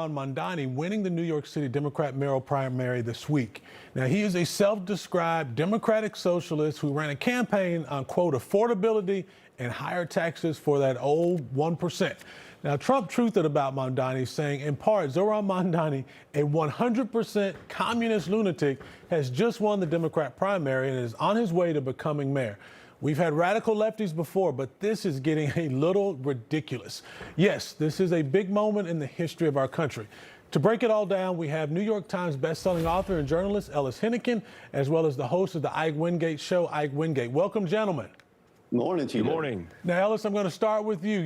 Mamdani winning the New York City Democrat mayoral primary this week. Now, he is a self-described democratic socialist who ran a campaign on, quote, affordability and higher taxes for that old 1%. Now, Trump truthed about Mamdani, saying, in part, Zohran Mamdani, a 100% communist lunatic, has just won the Democrat primary and is on his way to becoming mayor. We've had radical lefties before, but this is getting a little ridiculous. Yes, this is a big moment in the history of our country. To break it all down, we have New York Times bestselling author and journalist Ellis Hennigan, as well as the host of the Ike Wingate Show, Ike Wingate. Welcome, gentlemen. Morning to you. Good morning. Now, Ellis, I'm going to start with you.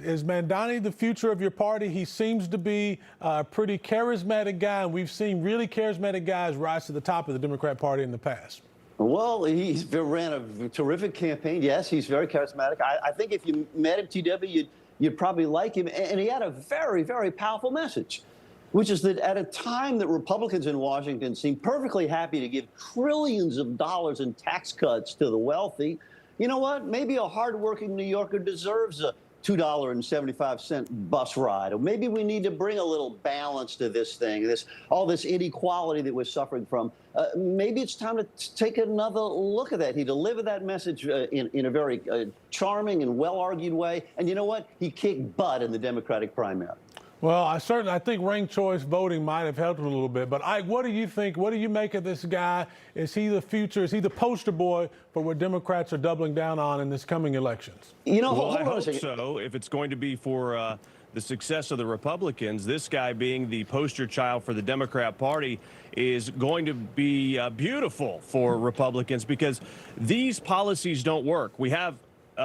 Is Mamdani the future of your party? He seems to be a pretty charismatic guy, and we've seen really charismatic guys rise to the top of the Democrat Party in the past. Well, he ran a terrific campaign. Yes, he's very charismatic. I think if you met him, TW, you'd probably like him. And he had a very, very powerful message, which is that at a time that Republicans in Washington seem perfectly happy to give trillions of dollars in tax cuts to the wealthy, you know what? Maybe a hardworking New Yorker deserves a $2.75 bus ride. Or maybe we need to bring a little balance to this thing, all this inequality that we're suffering from. Maybe it's time to take another look at that. He delivered that message in a very charming and well-argued way. And you know what? He kicked butt in the Democratic primary. Well, I think ranked choice voting might have helped him a little bit. But Ike, what do you think? What do you make of this guy? Is he the future? Is he the poster boy for what Democrats are doubling down on in this coming elections? You know, well, I hope so. If it's going to be for the success of the Republicans, this guy being the poster child for the Democrat Party is going to be beautiful for Republicans, because these policies don't work. We have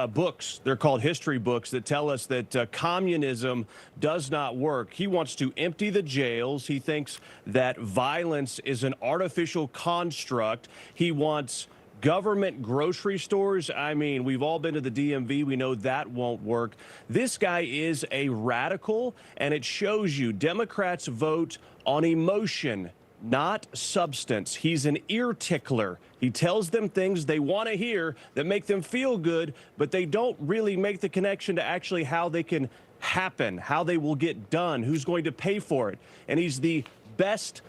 books, they're called history books, that tell us that communism does not work. He wants to empty the jails. He thinks that violence is an artificial construct. He wants government grocery stores. I mean, we've all been to the DMV. We know that won't work. This guy is a radical, and it shows you Democrats vote on emotion, not substance. He's an ear tickler. He tells them things they want to hear that make them feel good, but they don't really make the connection to actually how they can happen, how they will get done, who's going to pay for it. And he's the best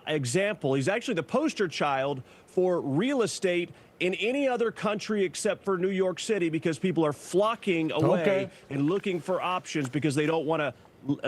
example. He's actually the poster child for real estate in any other country except for New York City, because people are flocking away and looking for options because they don't want to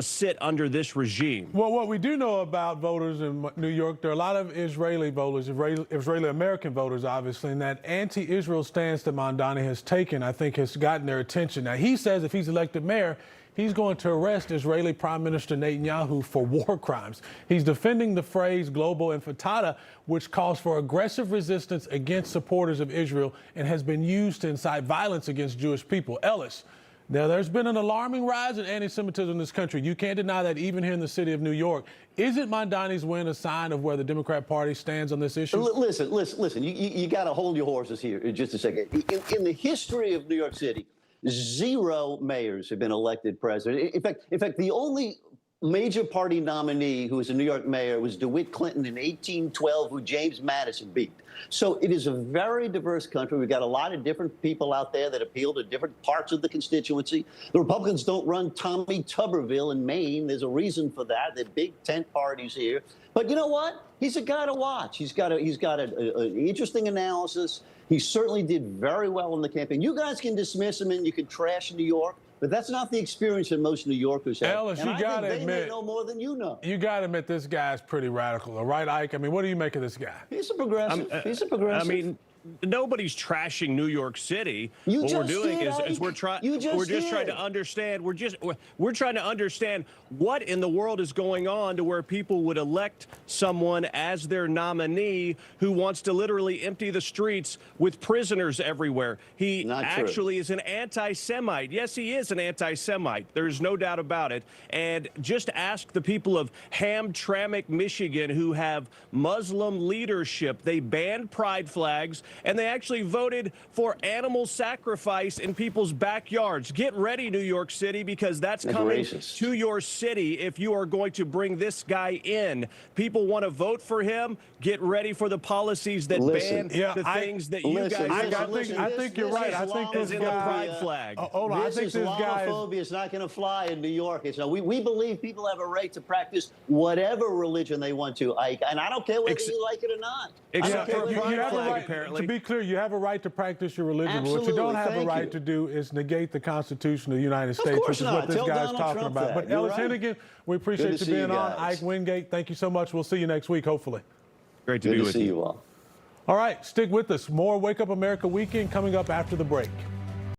sit under this regime. Well, what we do know about voters in New York, there are a lot of Israeli voters, Israeli-American voters, obviously, and that anti-Israel stance that Mamdani has taken, I think, has gotten their attention. Now, he says if he's elected mayor, he's going to arrest Israeli Prime Minister Netanyahu for war crimes. He's defending the phrase global intifada, which calls for aggressive resistance against supporters of Israel and has been used to incite violence against Jewish people. Ellis, now, there's been an alarming rise in anti-Semitism in this country. You can't deny that even here in the city of New York. Isn't Mamdani's win a sign of where the Democrat Party stands on this issue? Listen. You got to hold your horses here in just a second. In the history of New York City, 0 mayors have been elected president. In fact, the only major party nominee who was a New York mayor was DeWitt Clinton in 1812, who James Madison beat. So it is a very diverse country. We've got a lot of different people out there that appeal to different parts of the constituency. The Republicans don't run Tommy Tuberville in Maine. There's a reason for that. They're big tent parties here. But you know what? He's a guy to watch. He's got an interesting analysis. He certainly did very well in the campaign. You guys can dismiss him and you can trash New York, but that's not the experience that most New Yorkers have. Ellis, you got to admit, they know more than you know. You got to admit this guy's pretty radical, all right, Ike? I mean, what do you make of this guy? He's a progressive. He's a progressive. I mean, nobody's trashing New York City. What we're doing is we're trying to understand. We're trying to understand what in the world is going on to where people would elect someone as their nominee who wants to literally empty the streets with prisoners everywhere. He actually is an anti-Semite. Yes, he is an anti-Semite. There's no doubt about it. And just ask the people of Hamtramck, Michigan, who have Muslim leadership. They banned pride flags. and they actually voted for animal sacrifice in people's backyards. Get ready, New York City, because that's coming racist. to your city if you are going to bring this guy in. People want to vote for him. Get ready for the policies that Listen, ban the things that you listen, guys I think you're right. I think is this in the guy. pride flag. Hold on. I think this guy. Islamophobia is not going to fly in New York. It's not. We believe people have a right to practice whatever religion they want to, Ike, and I don't care whether you like it or not. Except for a You pride have a flag, right, apparently. to be clear, you have a right to practice your religion. But what you don't Absolutely. have a Thank right you. to do is negate the Constitution of the United States, course which is not. what this Tell guy's Donald talking Trump about. that. But You're Ellis right. Hennigan, we appreciate Good you to see you being on. guys. Ike Wingate, thank you so much. We'll see you next week, hopefully. Great to Good be to with see you. you all. All right, stick with us. More Wake Up America Weekend coming up after the break.